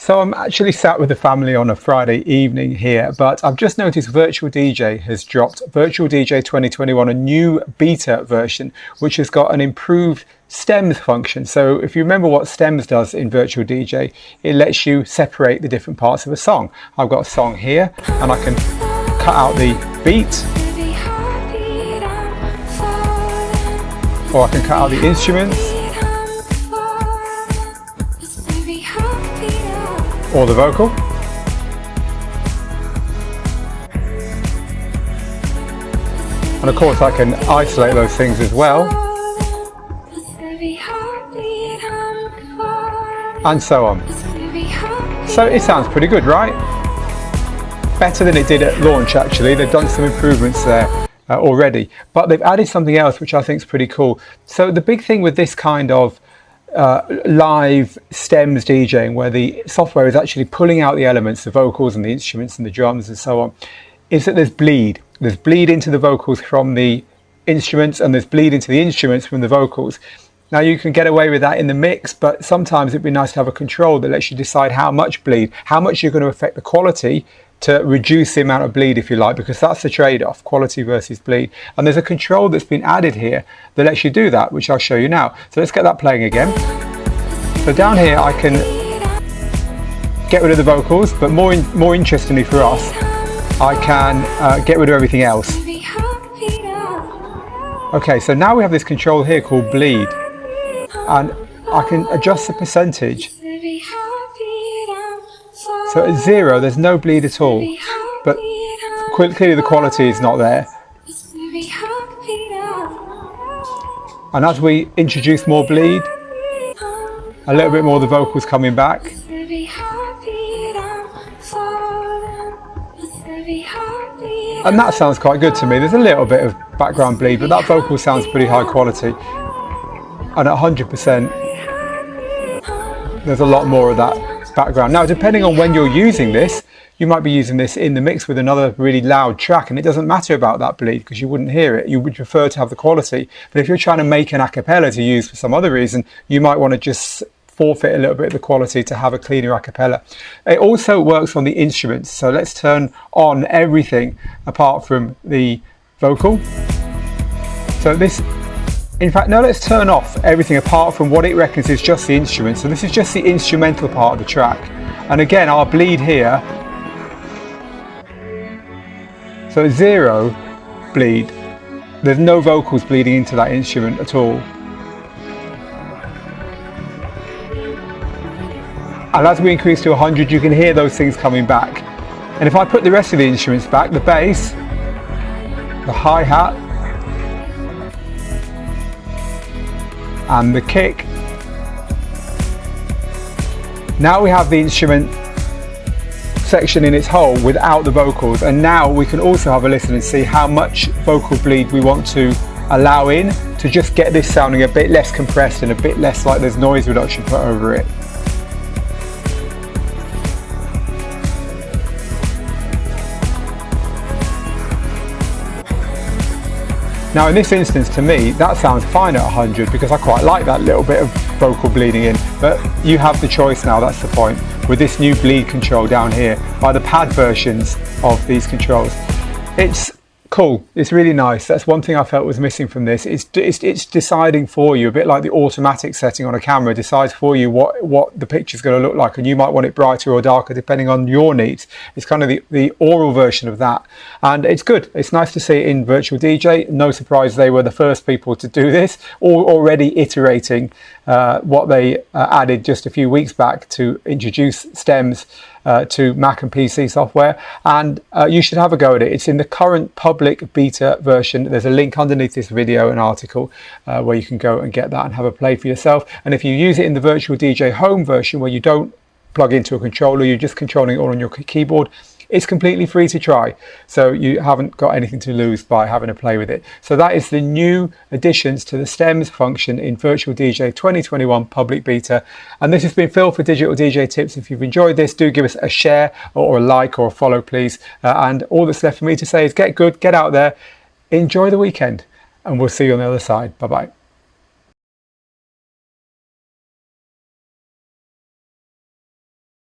So I'm actually sat with the family on a Friday evening here, but I've just noticed Virtual DJ has dropped Virtual DJ 2021, a new beta version, which has got an improved stems function. So if you remember what stems does in Virtual DJ, it lets you separate the different parts of a song. I've got a song here and I can cut out the beat, or I can cut out the instruments, or the vocal. And of course I can isolate those things as well. And so on. So it sounds pretty good, right? Better than it did at launch actually. They've done some improvements there already. But they've added something else which I think is pretty cool. So the big thing with this kind of live stems DJing, where the software is actually pulling out the elements, the vocals and the instruments and the drums and so on, is that there's bleed. There's bleed into the vocals from the instruments, and there's bleed into the instruments from the vocals. Now you can get away with that in the mix, but sometimes it'd be nice to have a control that lets you decide how much bleed, how much you're going to affect the quality to reduce the amount of bleed, if you like, because that's the trade-off, quality versus bleed. And there's a control that's been added here that lets you do that, which I'll show you now. So let's get that playing again. So down here I can get rid of the vocals, but more interestingly for us, I can get rid of everything else. Okay, so now we have this control here called bleed, and I can adjust the percentage. So at 0 there's no bleed at all, but clearly the quality is not there. And as we introduce more bleed, a little bit more of the vocals coming back. And that sounds quite good to me. There's a little bit of background bleed, but that vocal sounds pretty high quality. And at 100%, there's a lot more of that background. Now, depending on when you're using this, you might be using this in the mix with another really loud track, and it doesn't matter about that bleed because you wouldn't hear it. You would prefer to have the quality. But if you're trying to make an a cappella to use for some other reason, you might want to just forfeit a little bit of the quality to have a cleaner a cappella. It also works on the instruments. So let's turn on everything apart from the vocal. So this, in fact, no, let's turn off everything apart from what it reckons is just the instruments. So this is just the instrumental part of the track. And again, our bleed here, so 0 bleed. There's no vocals bleeding into that instrument at all. And as we increase to 100, you can hear those things coming back. And if I put the rest of the instruments back, the bass, the hi-hat, and the kick, now we have the instrument section in its whole without the vocals, and now we can also have a listen and see how much vocal bleed we want to allow in to just get this sounding a bit less compressed and a bit less like there's noise reduction put over it. Now in this instance, to me, that sounds fine at 100 because I quite like that little bit of vocal bleeding in, but you have the choice now, that's the point, with this new bleed control down here, by the pad versions of these controls. It's cool, it's really nice. That's one thing I felt was missing from this. It's deciding for you, a bit like the automatic setting on a camera decides for you what the picture's going to look like, and you might want it brighter or darker depending on your needs. It's kind of the oral version of that, and it's good. It's nice to see it in Virtual DJ. No surprise they were the first people to do this, already iterating what they added just a few weeks back to introduce stems to Mac and PC software, and you should have a go at it. It's in the current public beta version. There's a link underneath this video, an article where you can go and get that and have a play for yourself. And if you use it in the Virtual DJ Home version, where you don't plug into a controller, you're just controlling it all on your keyboard, it's completely free to try, so you haven't got anything to lose by having a play with it. So that is the new additions to the stems function in Virtual DJ 2021 public beta. And this has been Phil for Digital DJ Tips. If you've enjoyed this, do give us a share or a like or a follow, please. And all that's left for me to say is get good, get out there, enjoy the weekend, and we'll see you on the other side. Bye bye.